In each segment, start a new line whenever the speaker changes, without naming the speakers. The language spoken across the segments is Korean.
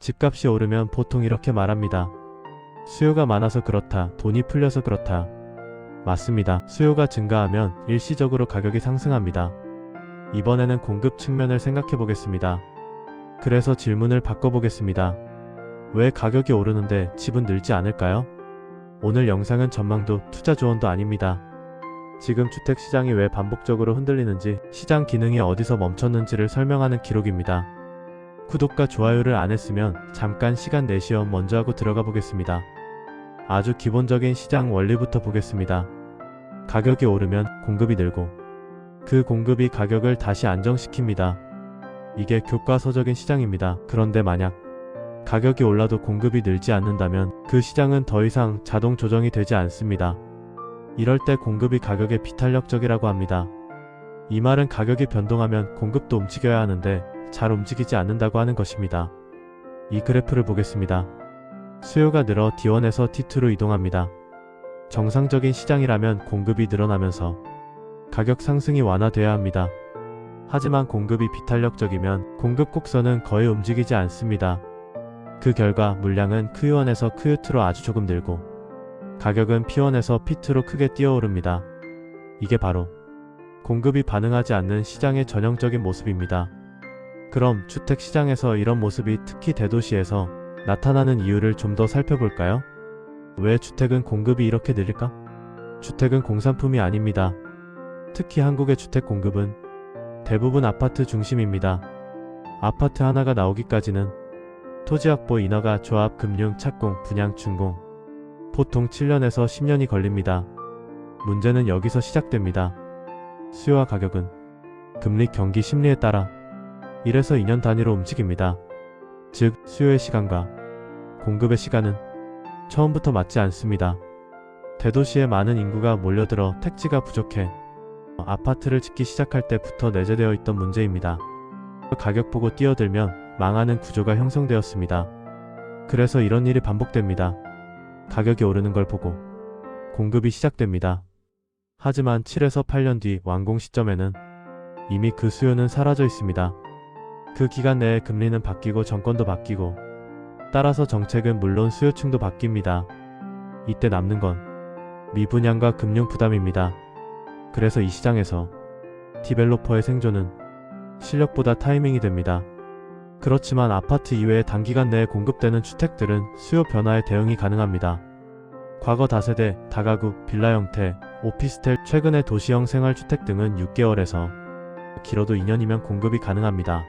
집값이 오르면 보통 이렇게 말합니다. 수요가 많아서 그렇다, 돈이 풀려서 그렇다. 맞습니다. 수요가 증가하면 일시적으로 가격이 상승합니다. 이번에는 공급 측면을 생각해 보겠습니다. 그래서 질문을 바꿔보겠습니다. 왜 가격이 오르는데 집은 늘지 않을까요? 오늘 영상은 전망도 투자 조언도 아닙니다. 지금 주택시장이 왜 반복적으로 흔들리는지, 시장 기능이 어디서 멈췄는지를 설명하는 기록입니다. 구독과 좋아요를 안 했으면 잠깐 시간 내시어 먼저 하고 들어가 보겠습니다. 아주 기본적인 시장 원리부터 보겠습니다. 가격이 오르면 공급이 늘고 그 공급이 가격을 다시 안정시킵니다. 이게 교과서적인 시장입니다. 그런데 만약 가격이 올라도 공급이 늘지 않는다면 그 시장은 더 이상 자동 조정이 되지 않습니다. 이럴 때 공급이 가격에 비탄력적이라고 합니다. 이 말은 가격이 변동하면 공급도 움직여야 하는데 잘 움직이지 않는다고 하는 것입니다. 이 그래프를 보겠습니다. 수요가 늘어 D1에서 D2로 이동합니다. 정상적인 시장이라면 공급이 늘어나면서 가격 상승이 완화돼야 합니다. 하지만 공급이 비탄력적이면 공급 곡선은 거의 움직이지 않습니다. 그 결과 물량은 Q1에서 Q2로 아주 조금 늘고 가격은 P1에서 P2로 크게 뛰어오릅니다. 이게 바로 공급이 반응하지 않는 시장의 전형적인 모습입니다. 그럼 주택시장에서 이런 모습이 특히 대도시에서 나타나는 이유를 좀 더 살펴볼까요? 왜 주택은 공급이 이렇게 느릴까? 주택은 공산품이 아닙니다. 특히 한국의 주택 공급은 대부분 아파트 중심입니다. 아파트 하나가 나오기까지는 토지 확보, 인허가, 조합, 금융, 착공, 분양, 준공 보통 7년에서 10년이 걸립니다. 문제는 여기서 시작됩니다. 수요와 가격은 금리, 경기, 심리에 따라 1에서 2년 단위로 움직입니다. 즉, 수요의 시간과 공급의 시간은 처음부터 맞지 않습니다. 대도시에 많은 인구가 몰려들어 택지가 부족해 아파트를 짓기 시작할 때부터 내재되어 있던 문제입니다. 가격 보고 뛰어들면 망하는 구조가 형성되었습니다. 그래서 이런 일이 반복됩니다. 가격이 오르는 걸 보고 공급이 시작됩니다. 하지만 7에서 8년 뒤 완공 시점에는 이미 그 수요는 사라져 있습니다. 그 기간 내에 금리는 바뀌고 정권도 바뀌고 따라서 정책은 물론 수요층도 바뀝니다. 이때 남는 건 미분양과 금융 부담입니다. 그래서 이 시장에서 디벨로퍼의 생존은 실력보다 타이밍이 됩니다. 그렇지만 아파트 이외에 단기간 내에 공급되는 주택들은 수요 변화에 대응이 가능합니다. 과거 다세대, 다가구, 빌라 형태, 오피스텔, 최근의 도시형 생활주택 등은 6개월에서 길어도 2년이면 공급이 가능합니다.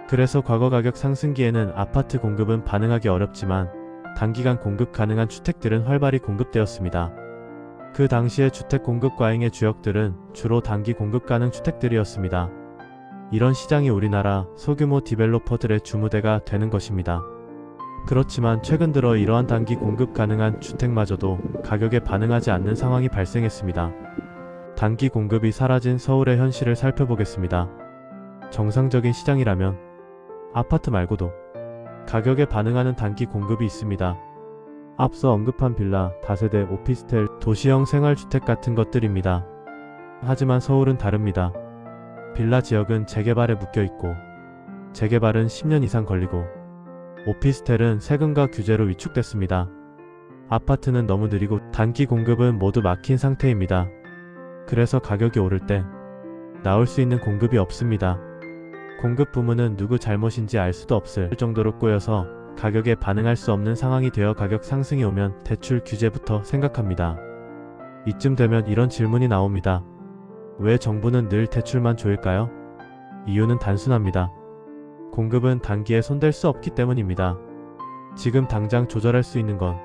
그래서 과거 가격 상승기에는 아파트 공급은 반응하기 어렵지만 단기간 공급 가능한 주택들은 활발히 공급되었습니다. 그 당시의 주택 공급 과잉의 주역들은 주로 단기 공급 가능 주택들이었습니다. 이런 시장이 우리나라 소규모 디벨로퍼들의 주무대가 되는 것입니다. 그렇지만 최근 들어 이러한 단기 공급 가능한 주택마저도 가격에 반응하지 않는 상황이 발생했습니다. 단기 공급이 사라진 서울의 현실을 살펴보겠습니다. 정상적인 시장이라면 아파트 말고도 가격에 반응하는 단기 공급이 있습니다. 앞서 언급한 빌라, 다세대, 오피스텔, 도시형 생활주택 같은 것들입니다. 하지만 서울은 다릅니다. 빌라 지역은 재개발에 묶여있고 재개발은 10년 이상 걸리고 오피스텔은 세금과 규제로 위축됐습니다. 아파트는 너무 느리고 단기 공급은 모두 막힌 상태입니다. 그래서 가격이 오를 때 나올 수 있는 공급이 없습니다. 공급 부문은 누구 잘못인지 알 수도 없을 정도로 꼬여서 가격에 반응할 수 없는 상황이 되어 가격 상승이 오면 대출 규제부터 생각합니다. 이쯤 되면 이런 질문이 나옵니다. 왜 정부는 늘 대출만 조일까요? 이유는 단순합니다. 공급은 단기에 손댈 수 없기 때문입니다. 지금 당장 조절할 수 있는 건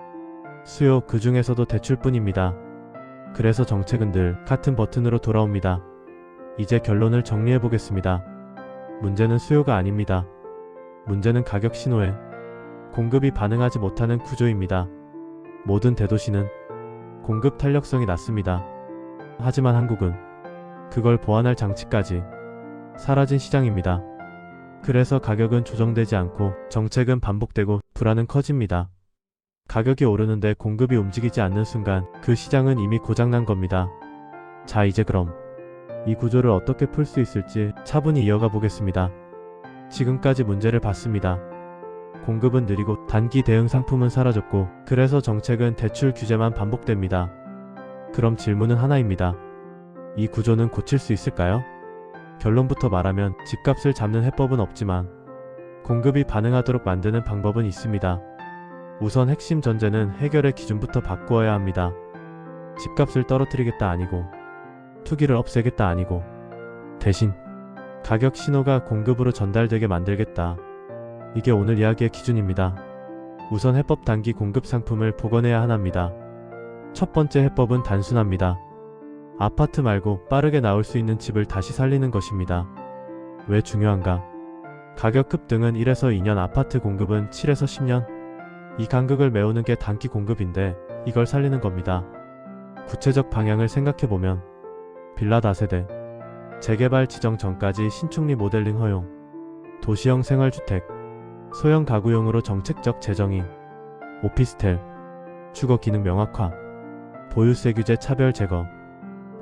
수요, 그 중에서도 대출뿐입니다. 그래서 정책은 늘 같은 버튼으로 돌아옵니다. 이제 결론을 정리해 보겠습니다. 문제는 수요가 아닙니다. 문제는 가격 신호에 공급이 반응하지 못하는 구조입니다. 모든 대도시는 공급 탄력성이 낮습니다. 하지만 한국은 그걸 보완할 장치까지 사라진 시장입니다. 그래서 가격은 조정되지 않고 정책은 반복되고 불안은 커집니다. 가격이 오르는데 공급이 움직이지 않는 순간 그 시장은 이미 고장난 겁니다. 자, 이제 그럼 이 구조를 어떻게 풀 수 있을지 차분히 이어가 보겠습니다. 지금까지 문제를 봤습니다. 공급은 느리고 단기 대응 상품은 사라졌고 그래서 정책은 대출 규제만 반복됩니다. 그럼 질문은 하나입니다. 이 구조는 고칠 수 있을까요? 결론부터 말하면 집값을 잡는 해법은 없지만 공급이 반응하도록 만드는 방법은 있습니다. 우선 핵심 전제는 해결의 기준부터 바꾸어야 합니다. 집값을 떨어뜨리겠다 아니고 투기를 없애겠다 아니고 대신 가격 신호가 공급으로 전달되게 만들겠다. 이게 오늘 이야기의 기준입니다. 우선 해법 단기 공급 상품을 복원해야 합니다. 첫 번째 해법은 단순합니다. 아파트 말고 빠르게 나올 수 있는 집을 다시 살리는 것입니다. 왜 중요한가? 가격 급등은 1에서 2년, 아파트 공급은 7에서 10년. 이 간극을 메우는 게 단기 공급인데 이걸 살리는 겁니다. 구체적 방향을 생각해보면 빌라 다세대, 재개발 지정 전까지 신축리 모델링 허용, 도시형 생활주택, 소형 가구용으로 정책적 재정의, 오피스텔, 주거 기능 명확화, 보유세 규제 차별 제거.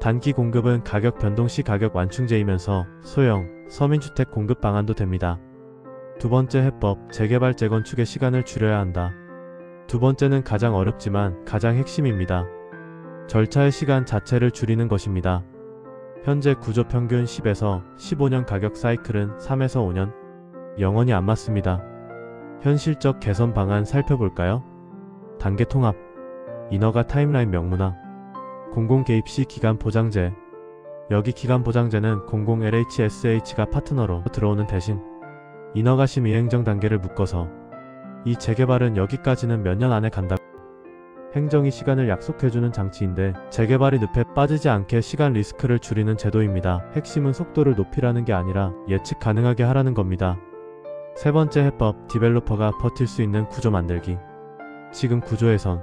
단기 공급은 가격 변동 시 가격 완충제이면서 소형, 서민주택 공급 방안도 됩니다. 두 번째 해법, 재개발 재건축의 시간을 줄여야 한다. 두 번째는 가장 어렵지만 가장 핵심입니다. 절차의 시간 자체를 줄이는 것입니다. 현재 구조 평균 10에서 15년, 가격 사이클은 3에서 5년. 영원히 안 맞습니다. 현실적 개선 방안 살펴볼까요? 단계 통합, 인허가 타임라인 명문화, 공공 개입 시 기간 보장제. 여기 기간 보장제는 공공 LHSH가 파트너로 들어오는 대신 인허가 심의 행정 단계를 묶어서 이 재개발은 여기까지는 몇 년 안에 간다. 행정이 시간을 약속해주는 장치인데 재개발이 늪에 빠지지 않게 시간 리스크를 줄이는 제도입니다. 핵심은 속도를 높이라는 게 아니라 예측 가능하게 하라는 겁니다. 세 번째 해법, 디벨로퍼가 버틸 수 있는 구조 만들기. 지금 구조에선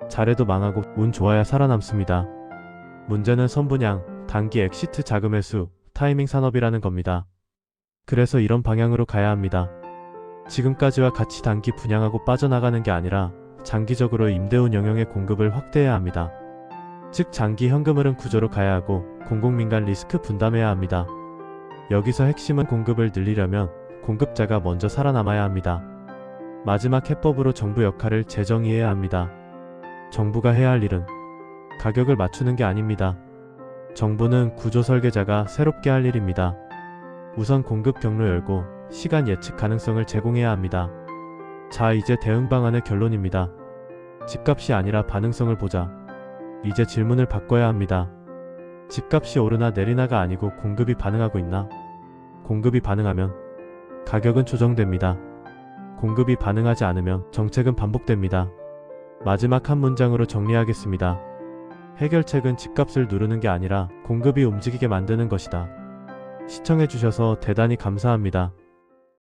잘해도 망하고 운 좋아야 살아남습니다. 문제는 선분양, 단기 엑시트 자금 회수, 타이밍 산업이라는 겁니다. 그래서 이런 방향으로 가야 합니다. 지금까지와 같이 단기 분양하고 빠져나가는 게 아니라 장기적으로 임대운 영역의 공급을 확대해야 합니다. 즉 장기 현금 흐름 구조로 가야 하고 공공민간 리스크 분담해야 합니다. 여기서 핵심은 공급을 늘리려면 공급자가 먼저 살아남아야 합니다. 마지막 해법으로 정부 역할을 재정의해야 합니다. 정부가 해야 할 일은 가격을 맞추는 게 아닙니다. 정부는 구조 설계자가 새롭게 할 일입니다. 우선 공급 경로 열고 시간 예측 가능성을 제공해야 합니다. 자, 이제 대응 방안의 결론입니다. 집값이 아니라 반응성을 보자. 이제 질문을 바꿔야 합니다. 집값이 오르나 내리나가 아니고 공급이 반응하고 있나? 공급이 반응하면 가격은 조정됩니다. 공급이 반응하지 않으면 정책은 반복됩니다. 마지막 한 문장으로 정리하겠습니다. 해결책은 집값을 누르는 게 아니라 공급이 움직이게 만드는 것이다. 시청해주셔서 대단히 감사합니다.